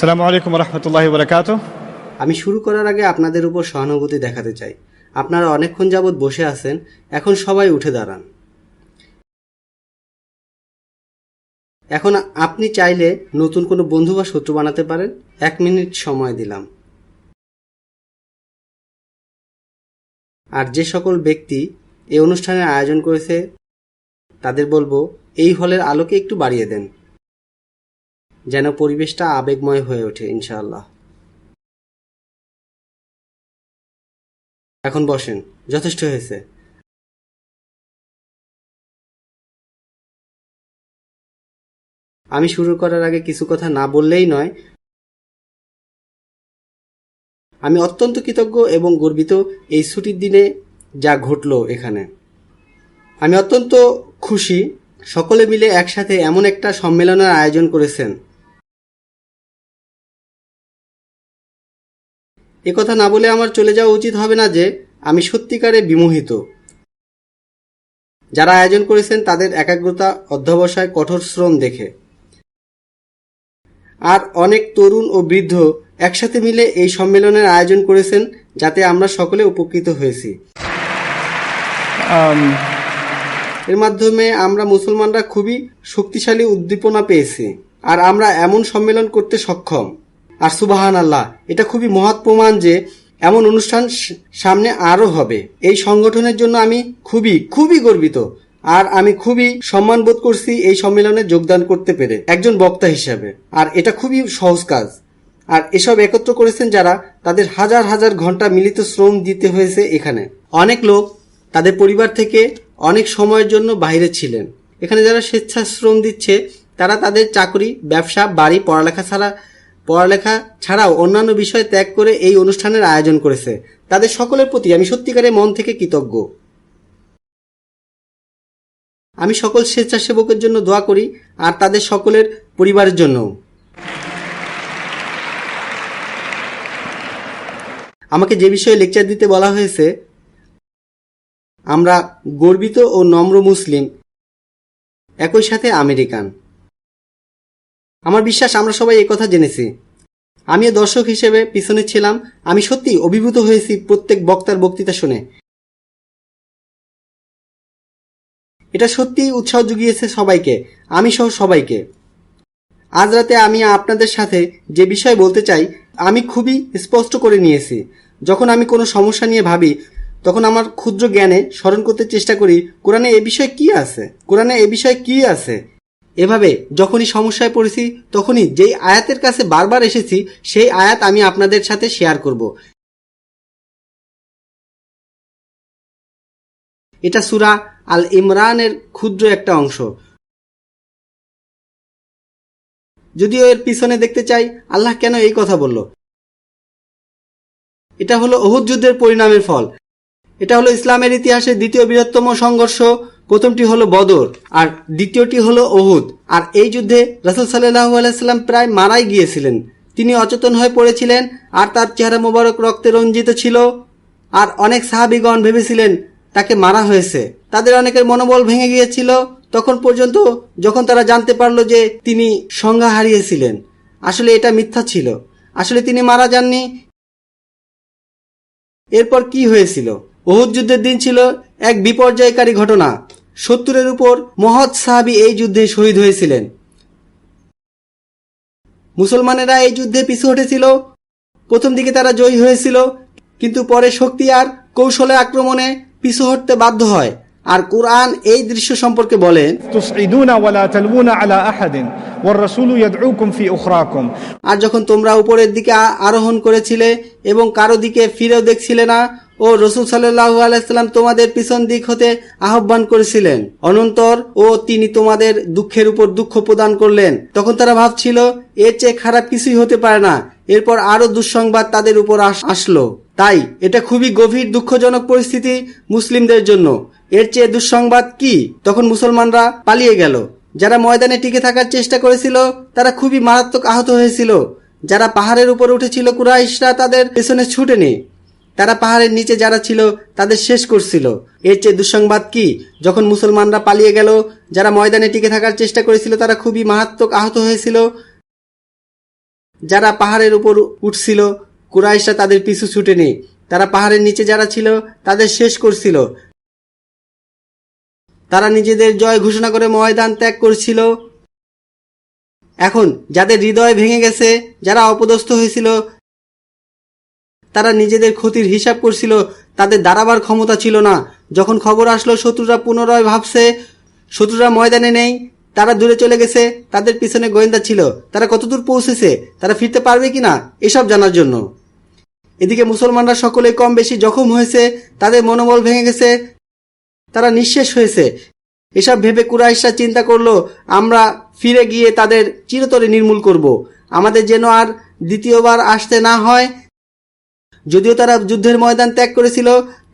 আসসালামু আলাইকুম রহমতুল্লাহি বারাকাতুহু। আমি শুরু করার আগে আপনাদের উপর সহানুভূতি দেখাতে চাই। আপনারা অনেকক্ষণ যাবৎ বসে আছেন, এখন সবাই উঠে দাঁড়ান। এখন আপনি চাইলে নতুন কোনো বন্ধু বা শত্রু বানাতে পারেন। 1 মিনিট সময় দিলাম। আর যে সকল ব্যক্তি এই অনুষ্ঠানের আয়োজন করেছে তাদের বলবো, এই হলের আলোকে একটু বাড়িয়ে দেন, যেন পরিবেশটা আবেগময় হয়ে ওঠে ইনশাআল্লাহ। এখন বসেন, যথেষ্ট হয়েছে। আমি শুরু করার আগে কিছু কথা না বললেই নয়। আমি অত্যন্ত কৃতজ্ঞ এবং গর্বিত এই ছুটির দিনে যা ঘটলো এখানে। আমি অত্যন্ত খুশি সকলে মিলে একসাথে এমন একটা সম্মেলনের আয়োজন করেছেন। একথা না বলে আমার চলে যাওয়া উচিত হবে না যে আমি সত্যিকারে বিমোহিত। যারা আয়োজন করেছেন তাদের একাগ্রতা, অধ্যবসায়, কঠোর শ্রম দেখে। আর অনেক তরুণ ও বৃদ্ধ একসাথে মিলে এই সম্মেলনের আয়োজন করেছেন, যাতে আমরা সকলে উপকৃত হয়েছি। এর মাধ্যমে আমরা মুসলমানরা খুবই শক্তিশালী উদ্দীপনা পেয়েছি, আর আমরা এমন সম্মেলন করতে সক্ষম। আর সুবহানাল্লাহ, এটা খুবই মহৎ প্রমাণ যে এমন অনুষ্ঠান সামনে আরও হবে। এই সংগঠনের জন্য আমি খুবই খুবই গর্বিত, আর আমি খুবই সম্মান বোধ করছি এই সম্মেলনে যোগদান করতে পেরে একজন বক্তা হিসাবে। আর এটা খুবই সহজ কাজ। আর এসব একত্র করেছেন যারা, তাদের হাজার হাজার ঘন্টা মিলিত শ্রম দিতে হয়েছে এখানে। অনেক লোক তাদের পরিবার থেকে অনেক সময়ের জন্য বাইরে ছিলেন। এখানে যারা স্বেচ্ছাশ্রম দিচ্ছে তারা তাদের চাকরি, ব্যবসা, বাড়ি, পড়ালেখা ছাড়াও অন্যান্য বিষয় ত্যাগ করে এই অনুষ্ঠানের আয়োজন করেছে। তাদের সকলের প্রতি আমি সত্যিকারের মন থেকে কৃতজ্ঞ। আমি সকল স্বেচ্ছাসেবকের জন্য দোয়া করি, আর তাদের সকলের পরিবারের জন্য। আমাকে যে বিষয়ে লেকচার দিতে বলা হয়েছে, আমরা গর্বিত ও নম্র মুসলিম, একই সাথে আমেরিকান। আমার বিশ্বাস আমরা সবাই একথা জেনেছি। আমিও দর্শক হিসেবে পিছনে ছিলাম। আমি সত্যি অভিভূত হয়েছি প্রত্যেক বক্তার বক্তৃতা শুনে। এটা সত্যিই উৎসাহ জুগিয়েছে সবাইকে, আমি সহ সবাইকে। আজ রাতে আমি আপনাদের সাথে যে বিষয় বলতে চাই আমি খুবই স্পষ্ট করে নিয়েছি। যখন আমি কোনো সমস্যা নিয়ে ভাবি, তখন আমার ক্ষুদ্র জ্ঞানে স্মরণ করতে চেষ্টা করি কোরআনে এ বিষয়ে কি আছে। এভাবে যখনই সমস্যায় পড়েছি, তখনই যেই আয়াতের কাছে বারবার এসেছি সেই আয়াত আমি আপনাদের সাথে শেয়ার করব। এটা সূরা আল ইমরানের ক্ষুদ্র একটা অংশ। যদিও এর পিছনে দেখতে চাই আল্লাহ কেন এই কথা বলল। এটা হলো উহুদ যুদ্ধের পরিণামের ফল। এটা হলো ইসলামের ইতিহাসে দ্বিতীয় বৃহত্তম সংঘর্ষ। প্রথমটি হলো বদর, আর দ্বিতীয়টি হলো উহুদ। আর এই যুদ্ধে রাসূল সাল্লাল্লাহু আলাইহি সাল্লাম প্রায় মারাই গিয়েছিলেন। তিনি অচেতন হয়ে পড়েছিলেন, আর তার চেহারা মোবারক রক্তে রঞ্জিত ছিল। আর অনেক সাহাবীগণ ভেবেছিলেন তাকে মারা হয়েছে। তাদের অনেকের মনোবল ভেঙে গিয়েছিল তখন পর্যন্ত, যখন তারা জানতে পারলো যে তিনি সংজ্ঞা হারিয়েছিলেন। আসলে এটা মিথ্যা ছিল, আসলে তিনি মারা যাননি। এরপর কি হয়েছিল? উহুদ যুদ্ধের দিন ছিল এক বিপর্যয়কারী ঘটনা। 70-এর উপর মহৎ সাহাবী এই যুদ্ধে শহীদ হয়েছিলেন। মুসলমানেরা এই যুদ্ধে পিছু হটেছিল। প্রথম দিকে তারা জয়ী হয়েছিল, কিন্তু পরে শক্তি আর কৌশলে আক্রমণে পিছু হটতে বাধ্য হয়। আর কুরআন এই দৃশ্য সম্পর্কে বলেন, তুসঈদুনা ওয়ালা তালউনা আলা আহাদিন ওয়ার রাসূলু ইয়াদউকুম ফি উখরাকুম। আর যখন তোমরা উপরের দিকে আরোহণ করেছিলে এবং কারো দিকে ফিরেও দেখছিলে না, ও রাসূল সাল্লাল্লাহু আলাইহি সাল্লাম তোমাদের পিছন দিক হতে আহ্বান করেছিলেন, অনন্তর ও তিনি তোমাদের দুঃখের উপর দুঃখ প্রদান করলেন। তখন তারা ভাবছিল এর চেয়ে খারাপ কিছুই হতে পারে না। এরপর আরো দুঃসংবাদ তাদের উপর আসলো। তাই এটা খুবই গভীর দুঃখজনক পরিস্থিতি মুসলিমদের জন্য। এর চেয়ে দুঃসংবাদ কি? তখন মুসলমানরা পালিয়ে গেল। যারা ময়দানে টিকে থাকার চেষ্টা করেছিল তারা খুবই মারাত্মক আহত হয়েছিল। যারা পাহাড়ের উপর উঠেছিল, কুরাইশরা তাদের পেছনে ছুটেনি। তারা পাহাড়ের নিচে যারা ছিল তাদের শেষ করছিল। এর চেয়ে দুঃসংবাদ কি? যখন মুসলমানরা পালিয়ে গেল, যারা ময়দানে টিকে থাকার চেষ্টা করেছিল তারা খুবই মারাত্মক আহত হয়েছিল। যারা পাহাড়ের উপর উঠছিল কুরাইশরা তাদের পিছু ছুটেনি, তারা পাহাড়ের নিচে যারা ছিল তাদের শেষ করছিল, তারা নিজেদের জয় ঘোষণা করে ময়দান ত্যাগ করছিল। এখন যাদের হৃদয় ভেঙে গেছে, যারা অপদস্থ হয়েছিল, তারা নিজেদের ক্ষতির হিসাব করছিল, তাদের দাঁড়াবার ক্ষমতা ছিল না। যখন খবর আসলো শত্রুরা পুনরায় ভাবছে শত্রুরা ময়দানে নেই, তারা দূরে চলে গেছে, তাদের পিছনে গোয়েন্দা ছিল, তারা কতদূর পৌঁছেছে, তারা ফিরতে পারবে কিনা এসব জানার জন্য। এদিকে মুসলমানরা সকলেই কম বেশি জখম হয়েছে, তাদের মনোবল ভেঙে গেছে, তারা নিঃশেষ হয়েছে। এসব ভেবে কুরাইশরা চিন্তা করলো আমরা ফিরে গিয়ে তাদের চিরতরে নির্মূল করব, আমাদের যেন আর দ্বিতীয়বার আসতে না হয়। যদিও তারা যুদ্ধের ময়দান ত্যাগ করেছিল,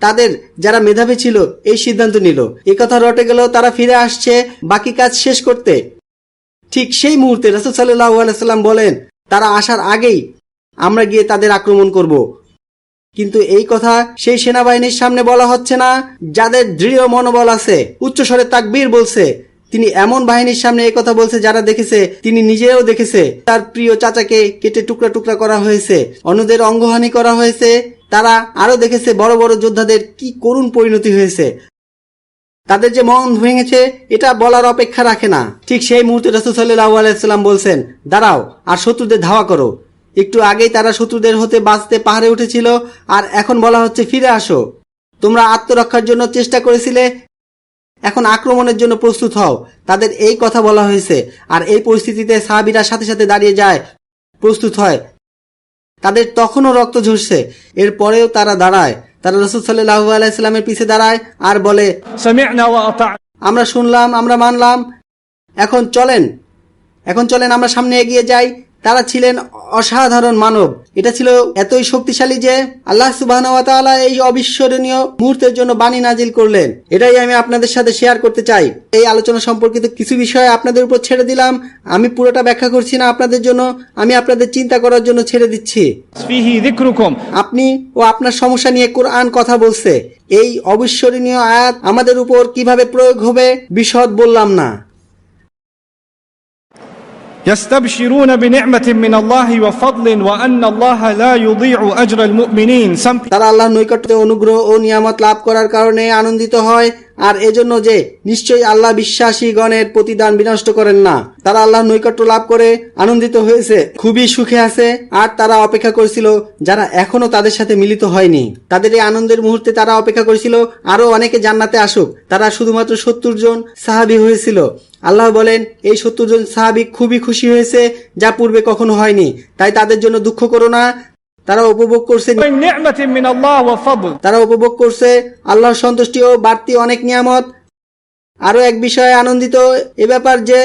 তাদের যারা মেধাবী ছিল এই সিদ্ধান্ত নিল। এই কথা রটে গেল তারা ফিরে আসছে বাকি কাজ শেষ করতে। ঠিক সেই মুহূর্তে রাসূল সাল্লাল্লাহু আলাইহি ওয়াসাল্লাম বলেন তারা আসার আগেই আমরা গিয়ে তাদের আক্রমণ করব। কিন্তু এই কথা সেই সেনাবাহিনীর সামনে বলা হচ্ছে না যাদের দৃঢ় মনোবল আছে, উচ্চস্বরে তাকবীর বলছে। তিনি এমন বাহিনীর সামনে এই কথা বলছে যারা দেখেছে, তিনি নিজেও দেখেছে তার প্রিয় চাচাকে কেটে টুকরা টুকরা করা হয়েছে, অন্যদের অঙ্গহানি করা হয়েছে। তারা আরো দেখেছে বড় বড় যোদ্ধাদের কি করুণ পরিণতি হয়েছে। তাদের যে মন ভেঙেছে এটা বলার অপেক্ষা রাখে না। ঠিক সেই মুহূর্তে রাসূল সাল্লাল্লাহু আলাইহি ওয়াসাল্লাম বলছেন দাঁড়াও আর শত্রুদের ধাওয়া করো। একটু আগেই তারা শত্রুদের হতে বাঁচতে পাহাড়ে উঠেছিল, আর এখন বলা হচ্ছে ফিরে আসো। তোমরা আত্মরক্ষার জন্য চেষ্টা করেছিলে, এখন আক্রমণের জন্য প্রস্তুত হও। তাদের এই কথা বলা হয়েছে, আর এই পরিস্থিতিতে সাহাবীরা সাথে সাথে দাঁড়িয়ে যায়, প্রস্তুত হয়। তাদের তখনও রক্ত ঝরছে, এরপরেও তারা দাঁড়ায়। তারা রাসূল সাল্লাল্লাহু আলাইহি ওয়াসাল্লামের পিছে দাঁড়ায় আর বলে سمعنا وأطعنا আমরা শুনলাম, আমরা মানলাম, এখন চলেন আমরা সামনে এগিয়ে যাই। তারা ছিলেন অসাধারণ মানব। এটা ছিল এতই শক্তিশালী যে আল্লাহ সুবহানাহু ওয়া তাআলা এই অবিস্মরণীয় মুহূর্তের জন্য বাণী নাজিল করলেন। এটাই আমি আপনাদের সাথে শেয়ার করতে চাই। এই আলোচনা সম্পর্কিত কিছু বিষয় আপনাদের উপর ছেড়ে দিলাম। আমি পুরোটা ব্যাখ্যা করছি না আপনাদের জন্য, আমি আপনাদের চিন্তা করার জন্য ছেড়ে দিচ্ছি। فيه ذكركم আপনি ও আপনার সমস্যা নিয়ে কোরআন কথা বলছে। এই অবিস্মরণীয় আয়াত আমাদের উপর কিভাবে প্রয়োগ হবে বিশদ বললাম না। يستبشرون بنعمة من الله وفضل وأن الله لا يضيع أجر المؤمنين. তারা আল্লাহর নৈকট্যে অনুগ্রহ ও নিয়ামত লাভ করার কারণে আনন্দিত হয়, আর এজন্য যে নিশ্চয়ই আল্লাহ বিশ্বাসী গণের প্রতিদান বিনষ্ট করেন না। তারা আল্লাহর নৈকট্য লাভ করে আনন্দিত হয়েছে, খুবই সুখে আছে, আর তারা অপেক্ষা করেছিল যারা এখনো তাদের সাথে মিলিত হয়নি। তাদের এই আনন্দের মুহূর্তে তারা অপেক্ষা করেছিল আরো অনেকে জান্নাতে আসুক। তারা শুধুমাত্র 70 জন সাহাবী হয়েছিল। আল্লাহ বলেন এই 70 জন সাহাবী খুবই খুশি হয়েছে, যা পূর্বে কখনো হয়নি। তাই তাদের জন্য দুঃখ করো না। তারা উপভোগ করছে نعمة من الله وفضل. আল্লাহর সন্তুষ্টি ও বাড়তি অনেক নিয়ামত। আরো এক বিষয়ে আনন্দিত এ ব্যাপার যে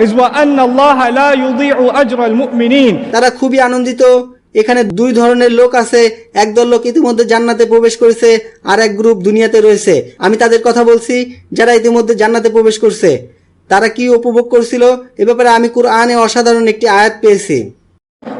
إذ وأن الله لا يضيع أجر المؤمنين. তারা খুবই আনন্দিত। এখানে দুই ধরনের লোক আছে, একদল লোক ইতিমধ্যে জান্নাতে প্রবেশ করেছে, আর এক গ্রুপ দুনিয়াতে রয়েছে। আমি তাদের কথা বলছি যারা ইতিমধ্যে জান্নাতে প্রবেশ করছে। তারা কি উপভোগ করছিল এ ব্যাপারে আমি কুরআনে অসাধারণ একটি আয়াত পেয়েছি।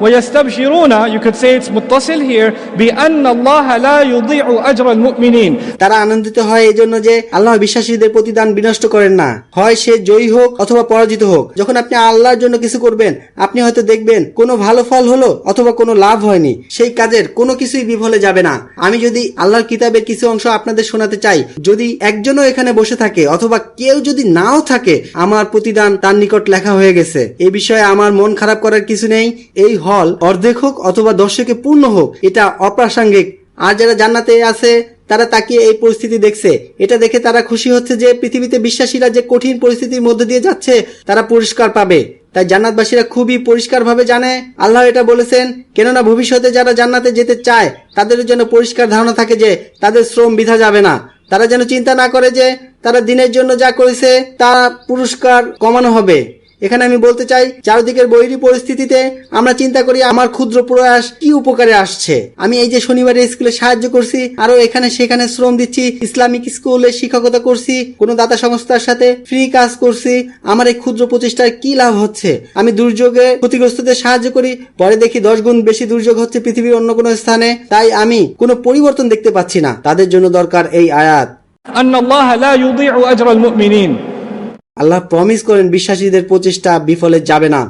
ويستبشرون, you could say it's متصل here, بأن الله لا يضيع أجر المؤمنين. তারা আনন্দিত হয় এই জন্য যে আল্লাহ বিশ্বাসীদের প্রতিদান বিনষ্ট করেন না, হয় সে জয়ী হোক অথবা পরাজিত হোক। যখন আপনি আল্লাহর জন্য কিছু করবেন, আপনি হয়তো দেখবেন কোনো ভালো ফল হলো অথবা কোনো লাভ হয়নি, সেই কাজের কোনো কিছুই বিফলে যাবে না। আমি যদি আল্লাহর কিতাবের কিছু অংশ আপনাদের শোনাতে চাই, যদি একজনও এখানে বসে থাকে অথবা কেউ যদি নাও থাকে, আমার প্রতিদান তার নিকট লেখা হয়ে গেছে। এই বিষয়ে আমার মন খারাপ করার কিছু নেই। এই হল অর্ধেক হোক অথবা দর্শকে পূর্ণ হোক, এটা অপ্রাসঙ্গিক। আর যারা জান্নাতে আছে তারা তাকিয়ে এই পরিস্থিতি দেখছে, এটা দেখে তারা খুশি হচ্ছে যে পৃথিবীতে বিশ্বাসীরা যে কঠিন পরিস্থিতির মধ্যে দিয়ে যাচ্ছে তারা পুরস্কার পাবে। তাই জান্নাতবাসীরা খুবই পরিষ্কারভাবে জানে আল্লাহ এটা বলেছেন, কেননা ভবিষ্যতে যারা জান্নাতে যেতে চায় তাদের জন্য পরিষ্কার ধারণা থাকে যে তাদের শ্রম বৃথা যাবে না। তারা যেন চিন্তা না করে যে তারা দিনের জন্য যা করেছে তা পুরস্কার কমানো হবে। এখানে আমি বলতে চাই, চারদিকের বৈরী পরিস্থিতিতে আমরা চিন্তা করি আমার ক্ষুদ্র প্রয়াস কি উপকারে আসছে। আমি এই যে শনিবারে স্কুলে সাহায্য করছি, আরো এখানে সেখানে শ্রম দিচ্ছি, ইসলামিক স্কুলে শিক্ষকতা করছি, কোন দাতা সংস্থার সাথে ফ্রি কাজ করছি, আমার এই ক্ষুদ্র প্রচেষ্টার কি লাভ হচ্ছে? আমি দুর্যোগে ক্ষতিগ্রস্তদের সাহায্য করি, পরে দেখি 10 গুণ বেশি দুর্যোগ হচ্ছে পৃথিবীর অন্য কোনো স্থানে। তাই আমি কোনো পরিবর্তন দেখতে পাচ্ছি না। তাদের জন্য দরকার এই আয়াত, أن الله لا يضيع أجر المؤمنين. আল্লাহ প্রমিস করেন বিশ্বাসীদের প্রচেষ্টা বিফলে যাবে না।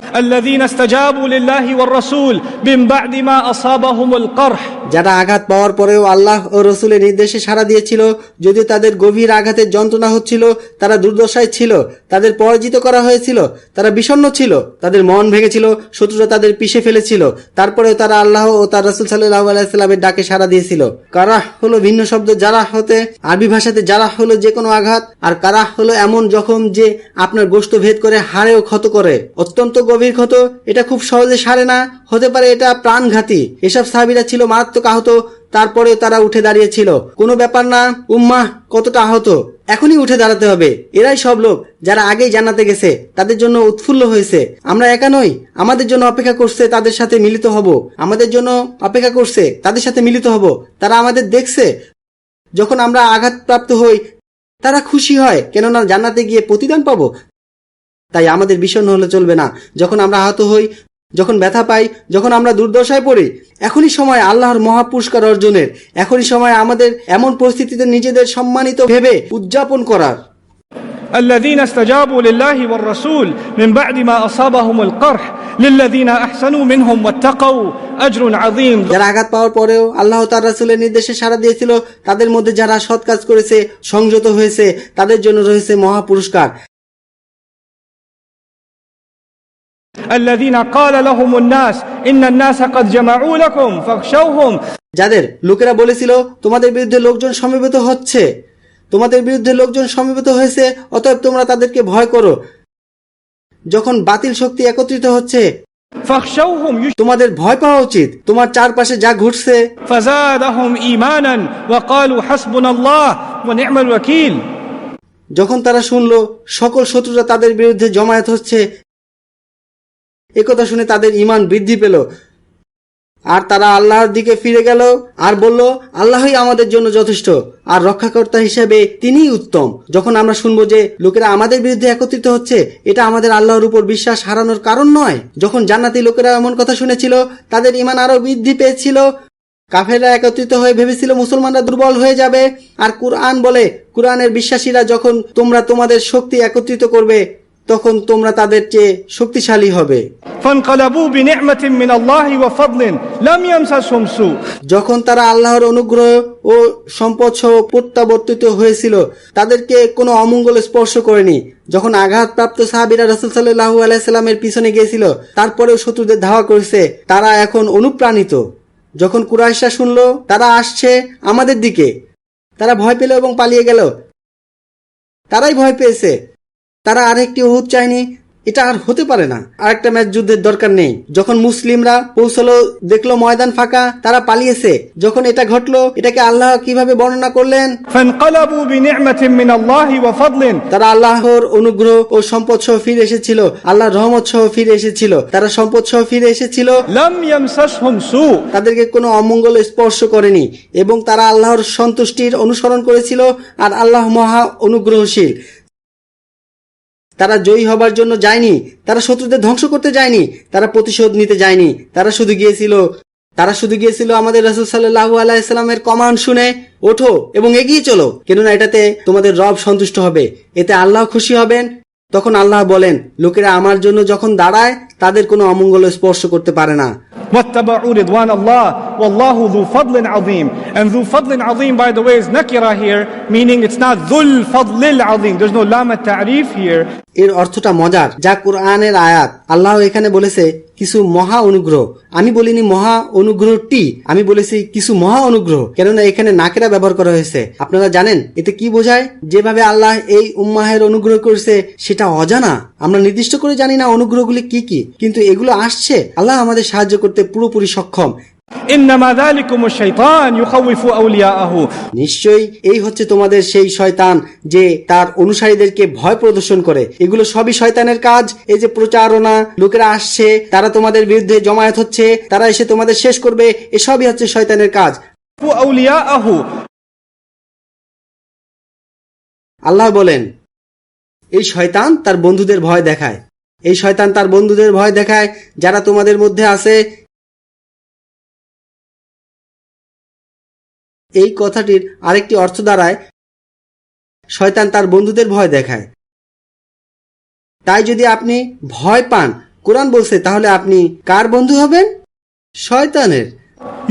الذين استجابوا لله والرسول من بعد ما أصابهم القرح যারা আঘাত পাওয়ার পরেও আল্লাহ ও রসুলের নির্দেশে সাড়া দিয়েছিল, যদিও তাদের গভীর আঘাতের যন্ত্রণা হচ্ছিল, তারা দুর্দশায় ছিল, তাদের পরাজিত করা হয়েছিল, তারা বিষণ্ণ ছিল, তাদের মন ভেঙেছিল, শত্রুরা তাদের পিষে ফেলেছিল, তারপরেও তারা আল্লাহ ও তার রাসূল সাল্লাল্লাহু আলাইহি সাল্লামের ডাকে সাড়া দিয়েছিল। কারাহ হলো ভিন্ন শব্দ জারাহ হতে, আরবি ভাষাতে জারাহ হলো যে কোনো আঘাত, আর কারাহ হলো এমন জখম যে আপনার গোশত ভেদ করে হাড়েও ক্ষত করে, অত্যন্ত গভীর ক্ষত। এটা খুব সহজে সারে না, হতে পারে এটা প্রাণঘাতী। এসব সাহাবীরা ছিল মারাত্মক আহত, তারপরেও তারা উঠে দাঁড়িয়েছিল। কোনো ব্যাপার না, উম্মাহ কতটা আহত, এখনই উঠে দাঁড়াতে হবে। এরাই সব লোক যারা আগেই জান্নাতে গেছে, তাদের জন্য উৎফুল্ল হয়েছে। আমরা একা নই, আমাদের জন্য অপেক্ষা করছে তাদের সাথে মিলিত হব, আমাদের জন্য অপেক্ষা করছে তাদের সাথে মিলিত হব। তারা আমাদের দেখছে। যখন আমরা আঘাতপ্রাপ্ত হই তারা খুশি হয়, কেননা জান্নাতে গিয়ে প্রতিদান পাবো। তাই আমাদের বিষণ্ণ হলে চলবে না। যখন আমরা আহত হই, যখন ব্যথা পাই, যখন আমরা দুর্দশায় পড়ি, এখনই সময় আল্লাহর মহাপুরস্কার অর্জনের। এখনই সময় আমাদের এমন পরিস্থিতিতে নিজেদের সম্মানিত ভেবে উদযাপন করার। الذين استجابوا لله والرسول من بعد ما أصابهم القرح للذين أحسنوا منهم واتقوا أجر عظيم যারা আঘাত পাওয়ার পরেও আল্লাহ তার রাসূলের নির্দেশে সাড়া দিয়েছিল, তাদের মধ্যে যারা সৎ কাজ করেছে, সংযত হয়েছে, তাদের জন্য রয়েছে মহাপুরস্কার। الذين قال لهم الناس إن الناس قد جمعوا لكم فاخشوهم যাদের লোকেরা বলেছিল তোমাদের বিরুদ্ধে লোকজন সমবেত হচ্ছে, তোমাদের বিরুদ্ধে লোকজন সমবেত হয়েছে, অতএব তোমরা তাদেরকে ভয় করো। যখন বাতিল শক্তি একত্রিত হচ্ছে, فاخشوهم তোমাদের ভয় পাওয়া উচিত। তোমার চারপাশে যা ঘটছে, فزادهم إيمانا وقالوا حسبنا الله ونعم الوكيل যখন তারা শুনলো সকল শত্রুরা তাদের বিরুদ্ধে জমায়েত হচ্ছে, একথা শুনে তাদের ঈমান বৃদ্ধি পেল, আর তারা আল্লাহর দিকে ফিরে গেল আর বলল, আল্লাহই আমাদের জন্য যথেষ্ট, আর রক্ষাকর্তা হিসেবে তিনিই উত্তম। যখন আমরা শুনবো যে লোকেরা আমাদের বিরুদ্ধে একত্রিত হচ্ছে, এটা আমাদের আল্লাহর উপর বিশ্বাস হারানোর কারণ নয়। যখন জান্নাতি লোকেরা এমন কথা শুনেছিল, তাদের ঈমান আরো বৃদ্ধি পেয়েছিল। কাফেররা একত্রিত হয়ে ভেবেছিল মুসলমানরা দুর্বল হয়ে যাবে, আর কুরআন বলে, কুরআনের বিশ্বাসীরা যখন তোমরা তোমাদের শক্তি একত্রিত করবে, তখন তোমরা তাদের চেয়ে শক্তিশালী হবে। فانقلبوا بنعمة من الله وفضل لم يمسسهم سوء যখন তারা আল্লাহর অনুগ্রহ ও সম্পদ সহ প্রত্যাবর্তিত হয়েছিল, তাদেরকে কোনো অমঙ্গল স্পর্শ করেনি। যখন আঘাতপ্রাপ্ত সাহাবীরা রাসূল সাল্লাল্লাহু আলাইহি সাল্লামের পিছনে গিয়েছিল, তারপরেও শত্রুদের ধাওয়া করেছে, তারা এখন অনুপ্রাণিত। যখন কুরাইশরা শুনলো তারা আসছে আমাদের দিকে, তারা ভয় পেল এবং পালিয়ে গেল। তারাই ভয় পেয়েছে, তারা আরেকটি উহুদ চায়নি। এটা আর হতে পারে না, আরেকটা ম্যাচ যুদ্ধের দরকার নেই। যখন মুসলিমরা পৌঁছলো, দেখলো ময়দান ফাঁকা, তারা পালিয়েছে। যখন এটা ঘটলো, এটাকে আল্লাহ কিভাবে বর্ণনা করলেন? فانقلبوا بنعمة من الله وفضل তারা আল্লাহর অনুগ্রহ ও সম্পদ সহ ফিরে এসেছিল, আল্লাহর রহমত সহ ফিরে এসেছিল। তারা সম্পদ সহ ফিরে এসেছিল, لم يمسسهم سوء তাদেরকে কোনো অমঙ্গল স্পর্শ করেনি, এবং তারা আল্লাহর সন্তুষ্টির অনুসরণ করেছিল, আর আল্লাহ মহা অনুগ্রহশীল। তারা জয়ী হবার জন্য যায়নি, তারা শত্রুদের ধ্বংস করতে যায়নি, তারা প্রতিশোধ নিতে যায়নি। তারা শুধু গিয়েছিল আমাদের রাসূল সাল্লাল্লাহু আলাইহি সাল্লামের কমান্ড শুনে, ওঠো এবং এগিয়ে চলো, কেননা এটাতে তোমাদের রব সন্তুষ্ট হবে, এতে আল্লাহ খুশি হবেন। তখন আল্লাহ বলেন, লোকেরা আমার জন্য যখন দাঁড়ায়, তাদের কোনো অমঙ্গল স্পর্শ করতে পারে না। واتبعوا رضوان الله والله ذو فضل عظيم. And ذو فضل عظيم, by the way, is nakira here, meaning it's not ذو الفضل العظيم. There's no lam at-ta'rif here. এর অর্থটা মজার, যা কুরআনের আয়াত। আল্লাহ এখানে বলেছে কিছু মহা অনুগ্রহ। আমি বলিনি মহা অনুগ্রহটি, আমি বলেছি কিছু মহা অনুগ্রহ, কেননা এখানে নাকেরা ব্যবহার করা হয়েছে। আপনারা জানেন এতে কি বোঝায়? যেভাবে আল্লাহ এই উম্মাহের অনুগ্রহ করেছে সেটা অজানা। আমরা নির্দিষ্ট করে জানি না অনুগ্রহগুলি কি কি, কিন্তু এগুলো আসছে। আল্লাহ আমাদের সাহায্য করতে পুরোপুরি সক্ষম। إنما ذلكم الشيطان يخوف أولياءه. নিশ্চয়ই এই হচ্ছে তোমাদের সেই শয়তান যে তার অনুসারীদেরকে ভয় প্রদর্শন করে। এগুলো সবই শয়তানের কাজ। এই যে প্রচারণা, লোকেরা আসছে, তারা তোমাদের বিরুদ্ধে জমায়েত হচ্ছে, তারা এসে তোমাদের শেষ করবে, এসবই হচ্ছে শয়তানের কাজ। أولياءه. আল্লাহ বলেন, এই শয়তান তার বন্ধুদের ভয় দেখায়। এই শয়তান তার বন্ধুদের ভয় দেখায় যারা তোমাদের মধ্যে আছে। এই কথাটির আরেকটি অর্থ দাঁড়ায়, শয়তান তার বন্ধুদের ভয় দেখায়। তাই যদি আপনি ভয় পান, কোরআন বলছে তাহলে আপনি কার বন্ধু হবেন? শয়তানের।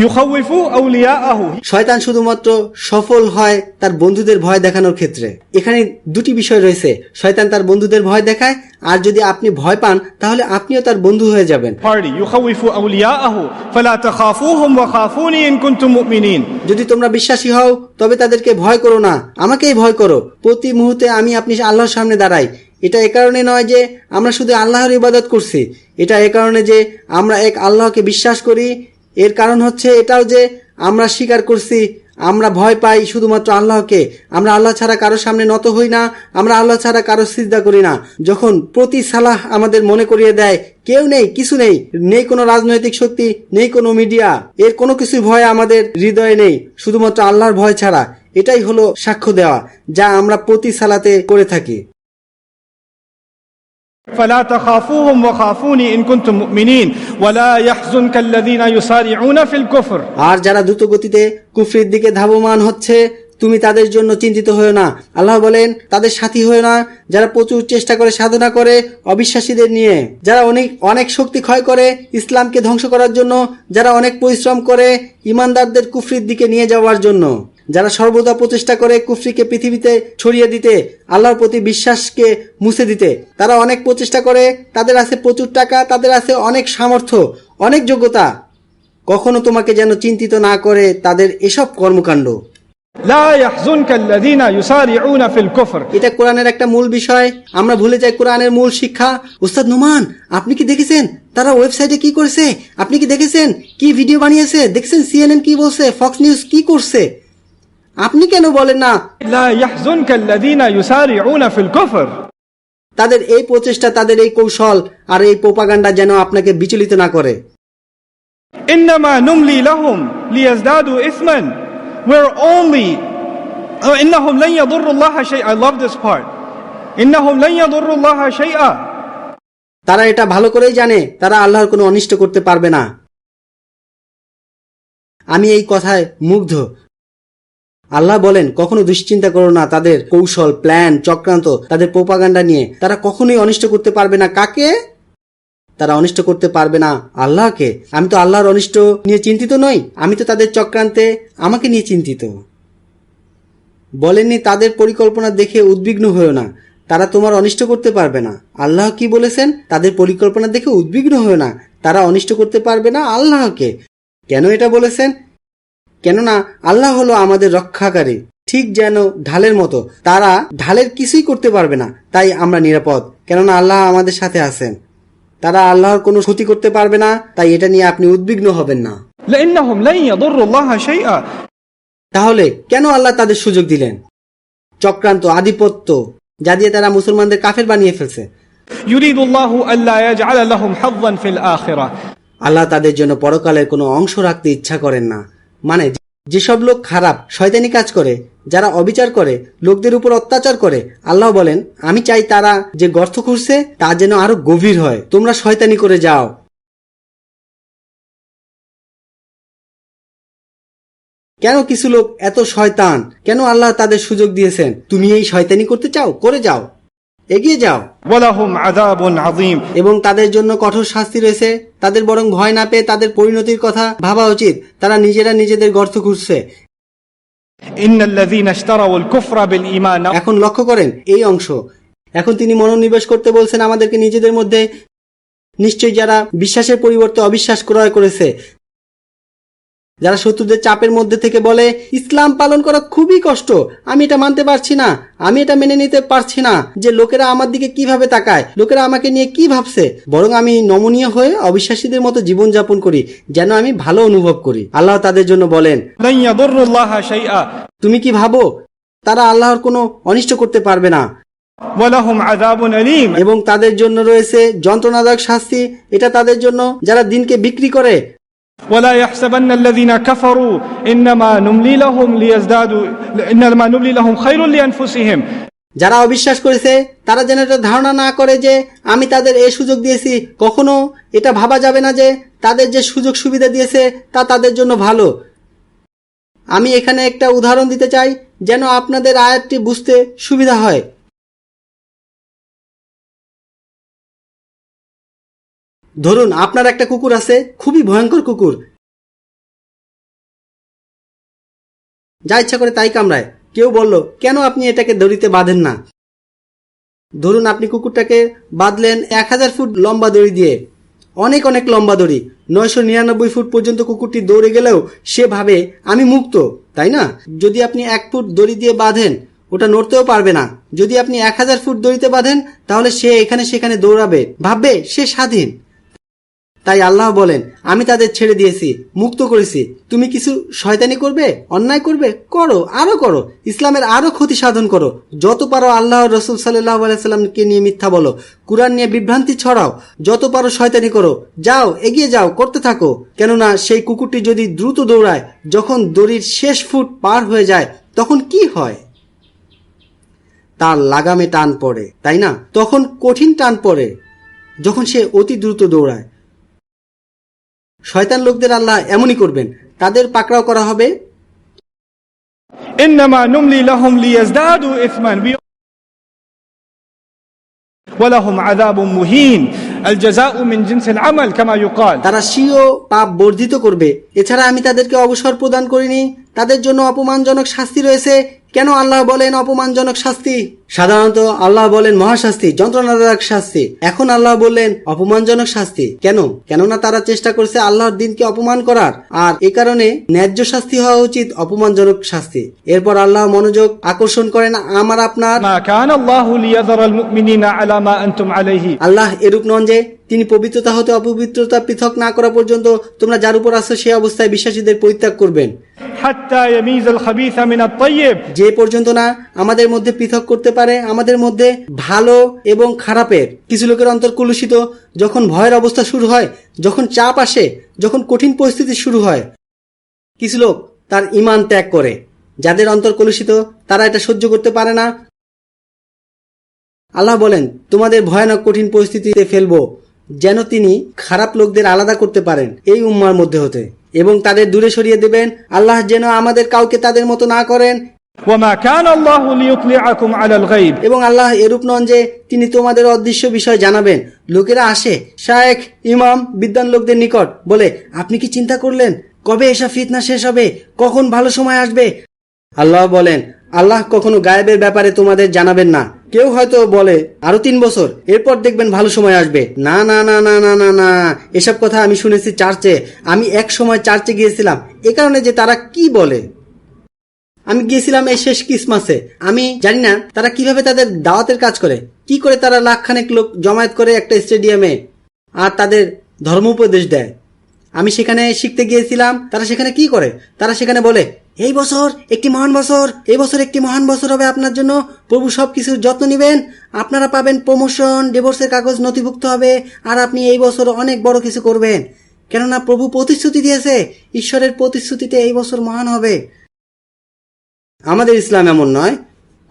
يخوف أولياءه. শয়তান শুধুমাত্র সফল হয় তার বন্ধুদের ভয় দেখানোর ক্ষেত্রে। এখানে দুটি বিষয় রয়েছে, শয়তান তার বন্ধুদের ভয় দেখায়, আর যদি আপনি ভয় পান তাহলে আপনিও তার বন্ধু হয়ে যাবেন। Party يخوف أولياءه فلا تخافوهم وخافوني إن كنتم مؤمنين. যদি তোমরা বিশ্বাসী হও তবে তাদেরকে ভয় করো না, আমাকেই ভয় করো। প্রতি মুহূর্তে আমি আপনি আল্লাহর সামনে দাঁড়াই। এটা এ কারণে নয় যে আমরা শুধু আল্লাহর ইবাদত করছি, এটা এ কারণে যে আমরা এক আল্লাহকে বিশ্বাস করি। এর কারণ হচ্ছে এটাও যে আমরা স্বীকার করছি আমরা ভয় পাই শুধুমাত্র আল্লাহকে। আমরা আল্লাহ ছাড়া কারো সামনে নত হই না, আমরা আল্লাহ ছাড়া কারো সিজদা করি না। যখন প্রতি সালাহ আমাদের মনে করিয়ে দেয় কেউ নেই, কিছু নেই, নেই কোনো রাজনৈতিক শক্তি, নেই কোনো মিডিয়া, এর কোনো কিছু ভয় আমাদের হৃদয়ে নেই, শুধুমাত্র আল্লাহর ভয় ছাড়া, এটাই হলো সাক্ষ্য দেওয়া যা আমরা প্রতি সালাতে করে থাকি। فلا تخافوهم وخافوني إن كنتم مؤمنين ولا يحزنك الذين يسارعون في الكفر. আর যারা দ্রুত গতিতে কুফরির দিকে ধাবমান হচ্ছে তুমি তাদের জন্য চিন্তিত হয়ো না। আল্লাহ বলেন তাদের সাথী হয়ো না যারা প্রচুর চেষ্টা করে, সাধনা করে অবিশ্বাসীদের নিয়ে, যারা অনেক শক্তি ক্ষয় করে ইসলামকে ধ্বংস করার জন্য, যারা অনেক পরিশ্রম করে ইমানদারদের কুফরির দিকে নিয়ে যাওয়ার জন্য, যারা সর্বদা প্রচেষ্টা করে কুফরিকে পৃথিবীতে ছড়িয়ে দিতে, আল্লাহর প্রতি বিশ্বাসকে মুছে দিতে। তারা অনেক প্রচেষ্টা করে, তাদের আছে প্রচুর টাকা, তাদের আছে অনেক সামর্থ্য, অনেক যোগ্যতা। কখনো তোমাকে যেন চিন্তিত না করে তাদের এসব কর্মকাণ্ড। لا يحزنك الذين يسارعون في الكفر. এটা কোরআনের একটা মূল বিষয়, আমরা ভুলে যাই কোরআনের মূল শিক্ষা। উস্তাদ নোমান, আপনি কি দেখেছেন তারা ওয়েবসাইটে কি করেছে? আপনি কি দেখেছেন কি ভিডিও বানিয়েছে? দেখছেন CNN কি বলছে, ফক্স নিউজ কি করছে? আপনি কেন বলেন না لا يحزنك الذين يسارعون في الكفر. তাদের এই প্রচেষ্টা, তাদের এই কৌশল আর এই প্রোপাগান্ডা যেন আপনাকে বিচলিত না করে। إنما نملي لهم ليزدادوا إثما. We're only إنهم لن يضروا الله شيئا. I love this part. إنهم لن يضروا الله شيئا. তারা এটা ভালো করেই জানে তারা আল্লাহর কোনো অনিষ্ট করতে পারবে না। আমি এই কথায় মুগ্ধ। আল্লাহ বলেন কখনো দুশ্চিন্তা করো না তাদের কৌশল, প্ল্যান, চক্রান্ত, তাদের প্রোপাগান্ডা নিয়ে। তারা কখনোই অনিষ্ট করতে পারবে না। কাকে? তারা অনিষ্ট করতে পারবে না আল্লাহকে। আমি তো আল্লাহর অনিষ্ট নিয়ে চিন্তিত নই, আমি তো তাদের চক্রান্তে আমাকে নিয়ে চিন্তিত। বলেননি তাদের পরিকল্পনা দেখে উদ্বিগ্ন হয়েও না, তারা তোমার অনিষ্ট করতে পারবে না। আল্লাহ কি বলেছেন? তাদের পরিকল্পনা দেখে উদ্বিগ্ন হয়েও না, তারা অনিষ্ট করতে পারবে না আল্লাহকে। কেন এটা বলেছেন? কেননা আল্লাহ হলো আমাদের রক্ষাকারী, ঠিক যেন ঢালের মতো। তারা ঢালের কিছুই করতে পারবে না, তাই আমরা নিরাপদ, কেননা আল্লাহ আমাদের সাথে আছেন। তারা আল্লাহর কোনো ক্ষতি করতে পারবে না, তাই এটা নিয়ে আপনি উদ্বিগ্ন হবেন না। لأنهم لن يضروا الله شيئا. তাহলে কেন আল্লাহ তাদের সুযোগ দিলেন? চক্রান্ত, আধিপত্য, যা দিয়ে তারা মুসলমানদের কাফের বানিয়ে ফেলছে। يريد الله ألا يجعل لهم حظا في الآخرة. আল্লাহ তাদের জন্য পরকালের কোনো অংশ রাখতে ইচ্ছা করেন না। মানে যেসব লোক খারাপ, শয়তানি কাজ করে, যারা অবিচার করে, লোকদের উপর অত্যাচার করে, আল্লাহ বলেন আমি চাই তারা যে গর্ত খুঁড়ছে তা যেন আরো গভীর হয়। তোমরা শয়তানি করে যাও। কেন কিছু লোক এত শয়তান? কেন আল্লাহ তাদের সুযোগ দিয়েছেন? তুমি এই শয়তানি করতে চাও, করে যাও, এগিয়ে যাও। ولهم عذاب عظيم. এবং তাদের জন্য কঠোর শাস্তি রয়েছে। তাদের বরং ভয় না পেয়ে তাদের পরিণতির কথা ভাবা উচিত। তারা নিজেরা নিজেদের গর্ত খুঁড়ছে। إن الذين اشتروا الكفر بالإيمان. এখন লক্ষ্য করেন এই অংশ। এখন তিনি মনোনিবেশ করতে বলছেন আমাদেরকে নিজেদের মধ্যে। নিশ্চয়ই যারা বিশ্বাসের পরিবর্তে অবিশ্বাস ক্রয় করেছে, যারা শত্রুদের চাপের মধ্যে থেকে বলে ইসলাম পালন করা খুবই কষ্ট, আমি এটা মানতে পারছি না, আমি এটা মেনে নিতে পারছি না যে লোকেরা আমার দিকে কিভাবে তাকায়, লোকেরা আমাকে নিয়ে কি ভাবছে, বরং আমি নমনীয় হয়ে অবিশ্বাসীদের মতো জীবনযাপন করি যেন আমি ভালো অনুভব করি। আল্লাহ তাদের জন্য বলেন لن يضروا الله شيئا. তুমি কি ভাবো তারা আল্লাহর কোনো অনিষ্ট করতে পারবে না? ولهم عذاب أليم. এবং তাদের জন্য রয়েছে যন্ত্রণাদায়ক শাস্তি। এটা তাদের জন্য যারা দিনকে বিক্রি করে। ولا يحسبن الذين كفروا إنما نملي لهم ليزدادوا إنما نملي لهم خير لأنفسهم. যারা অবিশ্বাস করেছে তারা যেন এটা ধারণা না করে যে আমি তাদের এই সুযোগ দিয়েছি। কখনো এটা ভাবা যাবে না যে তাদের যে সুযোগ সুবিধা দিয়েছে তা তাদের জন্য ভালো। আমি এখানে একটা উদাহরণ দিতে চাই যেন আপনাদের আয়াতটি বুঝতে সুবিধা হয়। ধরুন আপনার একটা কুকুর আছে, খুবই ভয়ঙ্কর কুকুর, যা ইচ্ছা করে তাই কামড়ায়। কেউ বলল, কেন আপনি এটাকে দড়িতে বাঁধেন না? ধরুন আপনি কুকুরটাকে বাঁধলেন 1000 ফুট লম্বা দড়ি দিয়ে, অনেক অনেক লম্বা দড়ি, 999 ফুট পর্যন্ত কুকুরটি দৌড়ে গেলেও সে ভাবে আমি মুক্ত, তাই না? যদি আপনি 1 ফুট দড়ি দিয়ে বাঁধেন, ওটা নড়তেও পারবে না। যদি আপনি 1000 ফুট দড়িতে বাঁধেন, তাহলে সে এখানে সেখানে দৌড়াবে, ভাববে সে স্বাধীন। তাই আল্লাহ বলেন, আমি তাদের ছেড়ে দিয়েছি, মুক্ত করেছি। তুমি কিছু শয়তানি করবে, অন্যায় করবে, করো, আরো করো, ইসলামের আরো ক্ষতি সাধন করো, যত পারো আল্লাহ রসুল সাল্লাল্লাহু আলাইহি সাল্লামকে নিয়ে মিথ্যা বলো, কুরআন নিয়ে বিভ্রান্তি ছড়াও, যত পারো শয়তানি করো, যাও, এগিয়ে যাও, করতে থাকো। কেননা সেই কুকুরটি যদি দ্রুত দৌড়ায়, যখন দড়ির শেষ ফুট পার হয়ে যায়, তখন কি হয়? তার লাগামে টান পড়ে, তাই না? তখন কঠিন টান পড়ে যখন সে অতি দ্রুত দৌড়ায়। শয়তান লোকদের আল্লাহ এমনই করবেন, তাদের পাকড়াও করা হবে। إنما نملي لهم ليزدادوا إثما ولهم عذاب مهين الجزاء من جنس العمل كما يقال। তারা স্বীয় পাপ বর্ধিত করবে। এছাড়া আমি তাদেরকে অবসর প্রদান করিনি, তাদের জন্য অপমানজনক শাস্তি রয়েছে। কেন আল্লাহ বলেন অপমানজনক শাস্তি? সাধারণত আল্লাহ বলেন মহাশাস্তি, যন্ত্রণাদায়ক শাস্তি। এখন আল্লাহ বললেন অপমানজনক শাস্তি। কেন? কেননা তারা চেষ্টা করছে আল্লাহর দ্বীনকে অপমান করার, আর এ কারণে ন্যায্য শাস্তি হওয়া উচিত অপমানজনক শাস্তি। এরপর আল্লাহ মনোযোগ আকর্ষণ করেন আমার আপনার। মা কানা আল্লাহু লিয়াযরাল মুমিনিনা আলা মা আনতুম আলাইহি। আল্লাহ এরূপ নন যে তিনি পবিত্রতা হতে অপবিত্রতা পৃথক না করা পর্যন্ত তোমরা যার উপর আছো সে অবস্থায় বিশ্বাসীদের পরিত্যাগ করবেন, হাত্তা ইয়ামিজাল খাবিসা মিনাত তাইয়্যিব, যে পর্যন্ত না আমাদের মধ্যে পৃথক করতে পারে আমাদের মধ্যে ভালো এবং খারাপের। কিছু লোকের অন্তর কলুষিত যখন ভয়ের অবস্থা শুরু হয়, যখন চাপ আসে, যখন কঠিন পরিস্থিতি শুরু হয়, কিছু লোক তার ঈমান ত্যাগ করে। যাদের অন্তর কলুষিত তারা এটা সহ্য করতে পারে না। আল্লাহ বলেন তোমাদের ভয়ানক কঠিন পরিস্থিতিতে ফেলবো, যেন তিনি খারাপ লোকদের আলাদা করতে পারেন এই উম্মার মধ্যে হতে এবং তাদের দূরে সরিয়ে দেবেন। আল্লাহ যেন আমাদের কাউকে তাদের মতো না করেন। ওয়ামা কানা আল্লাহু লিইউতলিআকুম আলাল গায়ব, এবং আল্লাহ এরূপ নন যে তিনি তোমাদের অদৃশ্য বিষয় জানাবেন। লোকেরা আসে শায়েখ, ইমাম, বিদ্বান লোকদের নিকট, বলে আপনি কি চিন্তা করলেন কবে এসব ফিতনা শেষ হবে, কখন ভালো সময় আসবে? আল্লাহ বলেন আল্লাহ কখনো গায়েবের ব্যাপারে তোমাদের জানাবেন না। কেউ হয়তো বলে আরো 3 বছর, এরপর দেখবেন ভালো সময় আসবে। না না না না না না না, এসব কথা আমি শুনেছি চার্চে। আমি এক সময় চার্চে গিয়েছিলাম, এ কারণে যে তারা কি বলে। আমি গিয়েছিলাম এই শেষ ক্রিসমাসে। আমি জানি না তারা কিভাবে তাদের দাওয়াতের কাজ করে, কি করে তারা লাখখানেক লোক জমায়েত করে একটা স্টেডিয়ামে আর তাদের ধর্ম উপদেশ দেয়। আমি সেখানে শিখতে গিয়েছিলাম। তারা সেখানে কি করে? তারা সেখানে বলে এই বছর একটি মহান বছর, এই বছর একটি মহান বছর হবে আপনার জন্য, প্রভু সবকিছুর যত্ন নেবেন, আপনারা পাবেন প্রমোশন, ডিভোর্সের কাগজ নথিভুক্ত হবে, আর আপনি এই বছর অনেক বড় কিছু করবেন, কেননা প্রভু প্রতিশ্রুতি দিয়েছে, ঈশ্বরের প্রতিশ্রুতিতে এই বছর মহান হবে। আমাদের ইসলাম এমন নয়।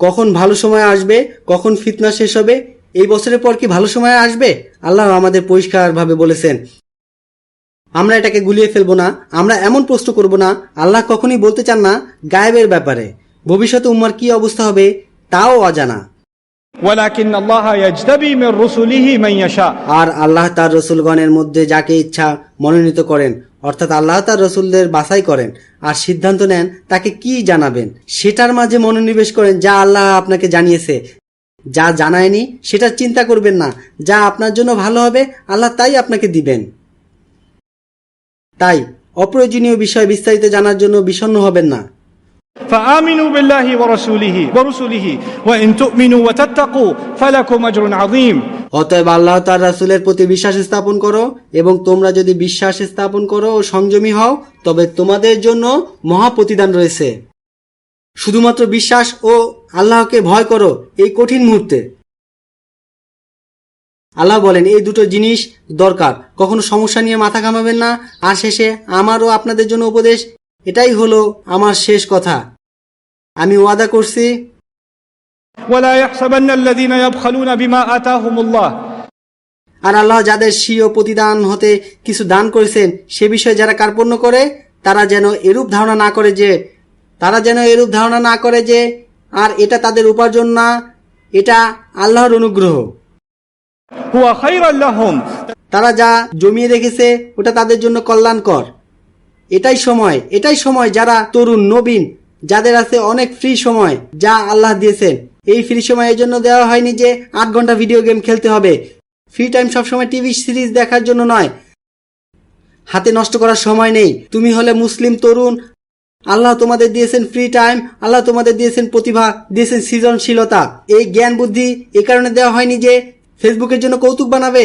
কখন ভালো সময় আসবে, কখন ফিতনা শেষ হবে, এই বছরের পর কি ভালো সময় আসবে? আল্লাহ আমাদের পরিষ্কারভাবে বলেছেন। আমরা এটাকে গুলিয়ে ফেলবো না, আমরা এমন প্রশ্ন করব না। আল্লাহ কখনই বলতে চান না গায়েবের ব্যাপারে। ভবিষ্যতে উম্মার কি অবস্থা হবে তাও অজানা। ওয়ালাকিন আল্লাহ ইয়াজতাবি মির রুসুলিহি মান ইয়াশা, আর আল্লাহ তার রসুলগণের মধ্যে যাকে ইচ্ছা মনোনীত করেন, অর্থাৎ আল্লাহ তার রসুলদের বাছাই করেন আর সিদ্ধান্ত নেন তাকে কি জানাবেন। সেটার মাঝে মনোনিবেশ করেন যা আল্লাহ আপনাকে জানিয়েছে। যা জানায়নি সেটা চিন্তা করবেন না। যা আপনার জন্য ভালো হবে আল্লাহ তাই আপনাকে দিবেন। তাই অপ্রয়োজনীয় বিষয় বিস্তারিত জানার জন্য বিষণ্ণ হবেন না। فآمنوا بالله ورسله وإن تؤمنوا وتتقوا فلكم أجر عظيم। অতএব আল্লাহ তার রাসূলের প্রতি বিশ্বাস স্থাপন করো, এবং তোমরা যদি বিশ্বাস স্থাপন করো ও সংযমী হও তবে তোমাদের জন্য মহা প্রতিদান রয়েছে। শুধুমাত্র বিশ্বাস ও আল্লাহকে ভয় করো এই কঠিন মুহূর্তে। আল্লাহ বলেন এই দুটো জিনিস দরকার, কখনো সমস্যা নিয়ে মাথা ঘামাবেন না। আর শেষে আমারও আপনাদের জন্য উপদেশ, এটাই হলো আমার শেষ কথা। আমি ওয়াদা করছি ওয়ালা ইয়াহসাবান্নাল্লাযীনা ইয়াবখালুনা বিমা আতাহুমুল্লাহ, আর আল্লাহ যাদের স্বীয় প্রতিদান হতে কিছু দান করেছেন সে বিষয়ে যারা কার্পণ্য করে তারা যেন এরূপ ধারণা না করে যে আর এটা তাদের উপার্জন না, এটা আল্লাহর অনুগ্রহ। هو خيرا لهم. তারা যা জমিয়ে রেখেছে ওটা তাদের জন্য কল্যাণকর। এটাই সময় যারা তরুণ নবীন, যাদের আছে অনেক ফ্রি সময় যা আল্লাহ দিয়েছেন, এই ফ্রি সময় এই জন্য দেওয়া হয়নি যে 8 ঘন্টা ভিডিও গেম খেলতে হবে। ফ্রি টাইম সবসময় টিভি সিরিজ দেখার জন্য নয়, হাতে নষ্ট করার সময় নেই। তুমি হলে মুসলিম তরুণ, আল্লাহ তোমাদের দিয়েছেন ফ্রি টাইম, আল্লাহ তোমাদের দিয়েছেন প্রতিভা, দিয়েছেন সৃজনশীলতা। এই জ্ঞান বুদ্ধি এ কারণে দেওয়া হয়নি যে ফেসবুকের জন্য কৌতুক বানাবে।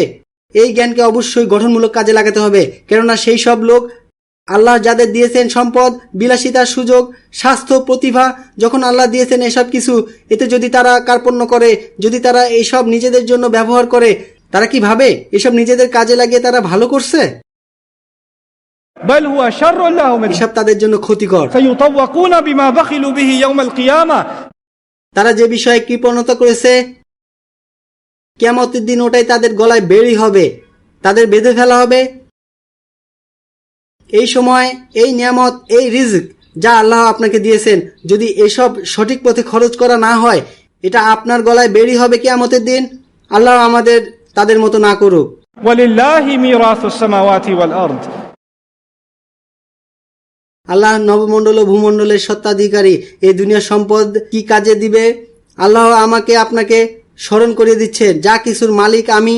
এই জ্ঞানকে অবশ্যই গঠনমূলক কাজে লাগাতে হবে, কেননা সেই সব লোক আল্লাহ যাদের দিয়েছেন সম্পদ, বিলাসিতার সুযোগ, স্বাস্থ্য, প্রতিভা, যখন আল্লাহ দিয়েছেন এসব কিছু, এতে যদি তারা কার্পণ্য করে, যদি তারা এইসব নিজেদের জন্য ব্যবহার করে, তারা কি ভাবে এসব নিজেদের কাজে লাগিয়ে তারা ভালো করছে? بل هو شر لهم. এসব তাদের জন্য ক্ষতিকর। سيطوقون بما بخلوا به يوم القيامة. তারা যে বিষয়ে কৃপণতা করেছে, কিয়ামতের দিন ওটাই তাদের গলায় বেড়ি হবে, তাদের বেঁধে ফেলা হবে। এই সময়, এই নিয়ামত, এই রিজক যা আল্লাহ আপনাকে দিয়েছেন, যদি এসব সঠিক পথে খরচ করা না হয়, এটা আপনার গলায় বেড়ি হবে কিয়ামতের দিন। আল্লাহ আমাদের তাদের মতো না করুক। ولله ميراث السماوات والأرض. আল্লাহ নবমণ্ডল ও ভূমণ্ডলের সত্ত্বাধিকারী। এই দুনিয়ার সম্পদ কি কাজে দিবে? আল্লাহ আমাকে আপনাকে স্মরণ করিয়ে দিচ্ছেন, যা কিছুর মালিক আমি,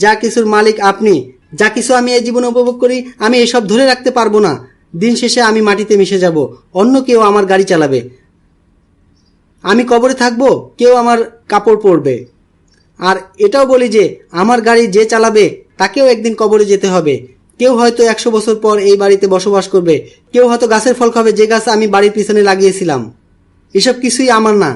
যা কিছুর মালিক আপনি। যা কিছু আমি এই জীবনে উপভোগ করি, আমি এসব ধরে রাখতে পারবো না। দিন শেষে আমি মাটিতে মিশে যাব, অন্য কেউ আমার গাড়ি চালাবে। আমি কবরে থাকবো, কেউ আমার কাপড় পরবে। আর এটাও বলি যে আমার গাড়ি যে চালাবে তাকেও একদিন কবরে যেতে হবে। কেউ হয়তো 100 বছর পর এই বাড়িতে বসবাস করবে, কেউ হয়তো গাছের ফল খাবে যে গাছ আমি বাড়ির পিছনে লাগিয়েছিলাম। এসব কিছুই আমার না।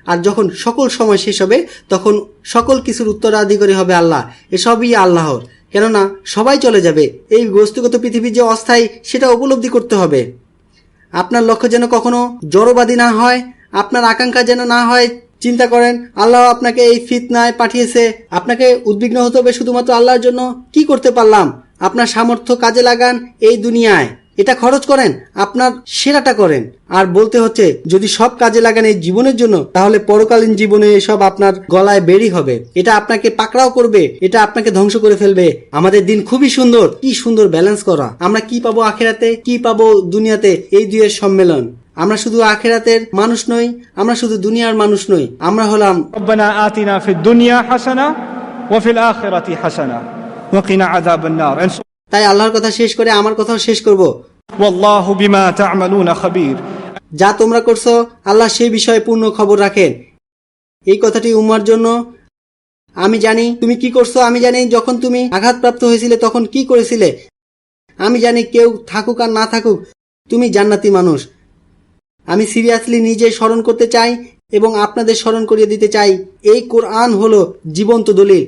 আর যখন সকল সময় শেষ হবে, তখন সকল কিছুর উত্তরাধিকারী হবে আল্লাহ। এসবই আল্লাহর, কেননা সবাই চলে যাবে। এই বস্তুগত পৃথিবী যে অস্থায়ী, সেটা উপলব্ধি করতে হবে। আপনার লক্ষ্য যেন কখনো জড়বাদী না হয়, আপনার আকাঙ্ক্ষা যেন না হয় চিন্তা করেন আল্লাহ আপনাকে এই ফিতনায় পাঠিয়েছে, আপনাকে উদ্বিগ্ন হতে হবে শুধুমাত্র আল্লাহর জন্য কি করতে পারলাম। আপনার সামর্থ্য কাজে লাগান, এই দুনিয়ায় এটা খরচ করেন, আপনার সেরাটা করেন। আর বলতে হচ্ছে যদি সব কাজে লাগান এই জীবনের জন্য, তাহলে পরকালীন জীবনে এসব আপনার গলায় বেড়ি হবে। এটা আপনাকে পাকড়াও করবে, এটা আপনাকে ধ্বংস করে ফেলবে। আমাদের দিন খুবই সুন্দর, কি সুন্দর ব্যালেন্স করা। আমরা কি পাবো আখেরাতে, কি পাবো দুনিয়াতে, এই দুইয়ের সম্মেলন। আমরা শুধু আখেরাতের মানুষ নই, আমরা শুধু দুনিয়ার মানুষ নই, আমরা হলাম ربنا آتنا في الدنيا حسنة وفي الآخرة حسنة وقنا عذاب النار. তাই আল্লাহর কথা শেষ করে আমার কথাও শেষ করব। والله بما تعملون خبير. যা তোমরা করছো আল্লাহ সেই বিষয়ে পূর্ণ খবর রাখেন। এই কথাটি উম্মার জন্য। আমি জানি তুমি কি করছো, আমি জানি যখন তুমি আঘাতপ্রাপ্ত হয়েছিলে তখন কি করেছিলে। আমি জানি কেউ থাকুক আর না থাকুক, তুমি জান্নাতি মানুষ। আমি সিরিয়াসলি নিজে স্মরণ করতে চাই এবং আপনাদের স্মরণ করিয়ে দিতে চাই, এই কোরআন হলো জীবন্ত দলিল।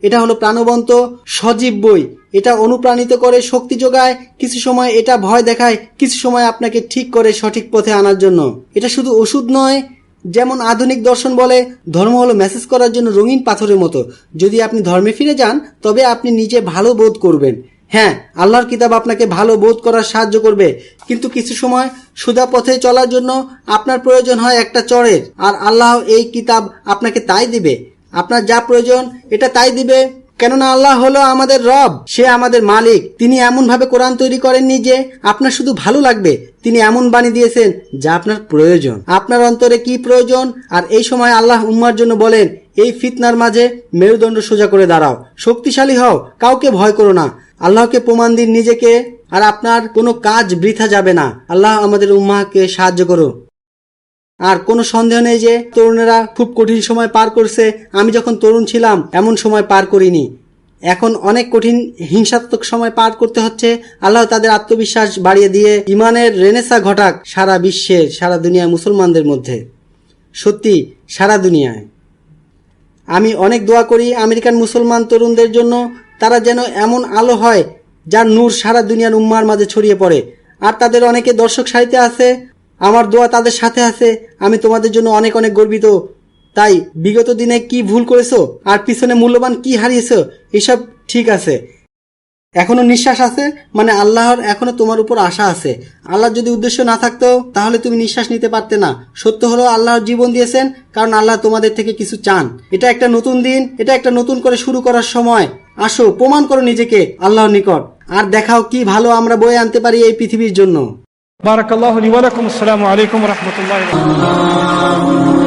এটা হলো প্রাণবন্ত সজীব বই। এটা অনুপ্রাণিত করে, শক্তি যোগায়, কিছু সময় এটা ভয় দেখায়, কিছু সময় আপনাকে ঠিক করে সঠিক পথে আনার জন্য। এটা শুধু ওষুধ নয়। যেমন আধুনিক দর্শন বলে ধর্ম হলো মেসেজ করার জন্য রঙিন পাথরের মতো। যদি আপনি ধর্মে ফিরে যান তবে আপনি নিজে ভালো বোধ করবেন। হ্যাঁ, আল্লাহর কিতাব আপনাকে ভালো বোধ করার সাহায্য করবে, কিন্তু কিছু সময় সোজা পথে চলার জন্য আপনার প্রয়োজন হয় একটা চড়ের। আর আল্লাহ এই কিতাব আপনাকে তাই দিবে, আপনার যা প্রয়োজন এটা তাই দিবে। কেননা আল্লাহ হলো আমাদের রব, সে আমাদের মালিক। তিনি এমন ভাবে কোরআন তৈরি করেননি যে আপনার শুধু ভালো লাগবে, তিনি এমন বাণী দিয়েছেন যা আপনার প্রয়োজন। আপনার অন্তরে কি প্রয়োজন, আর এই সময় আল্লাহ উম্মার জন্য বলেন এই ফিতনার মাঝে মেরুদণ্ড সোজা করে দাঁড়াও, শক্তিশালী হও, কাউকে ভয় করো না, আল্লাহকে প্রমাণ দিন নিজেকে, আর আপনার কোনো কাজ বৃথা যাবে না। আল্লাহ আমাদের উম্মাহকে সাহায্য করো। আর কোনো সন্দেহ নেই যে তরুণেরা খুব কঠিন সময় পার করছে। আমি যখন তরুণ ছিলাম এমন সময় পার করিনি। এখন অনেক কঠিন হিংসাত্মক সময় পার করতে হচ্ছে। আল্লাহ তাদের আত্মবিশ্বাস বাড়িয়ে দিয়ে ইমানের রেনেসা ঘটাক সারা বিশ্বের, সারা দুনিয়ার মুসলমানদের মধ্যে, সত্যি সারা দুনিয়ায়। আমি অনেক দোয়া করি আমেরিকান মুসলমান তরুণদের জন্য, তারা যেন এমন আলো হয় যার নূর সারা দুনিয়ার উম্মার মাঝে ছড়িয়ে পড়ে। আর তাদের অনেকে দর্শক সারিতে আছে, আমার দোয়া তাদের সাথে আছে। আমি তোমাদের জন্য অনেক অনেক গর্বিত। তাই বিগত দিনে কি ভুল করেছো আর পিছনে মূল্যবান কি হারিয়েছো এসব ঠিক আছে, এখনো নিঃশ্বাস আছে, মানে আল্লাহর এখনো তোমার উপর আশা আছে। আল্লাহর যদি উদ্দেশ্য না থাকতো তাহলে তুমি নিঃশ্বাস নিতে পারতে না। সত্য হলো আল্লাহর জীবন দিয়েছেন কারণ আল্লাহ তোমাদের থেকে কিছু চান। এটা একটা নতুন দিন, এটা একটা নতুন করে শুরু করার সময়। আসো, প্রমাণ করো নিজেকে আল্লাহর নিকট, আর দেখাও কি ভালো আমরা বয়ে আনতে পারি এই পৃথিবীর জন্য। বারাকাল্লাহু লি ওয়া লাকুম। আসসালামু আলাইকুম ওয়া রাহমাতুল্লাহি ওয়া বারাকাতুহু।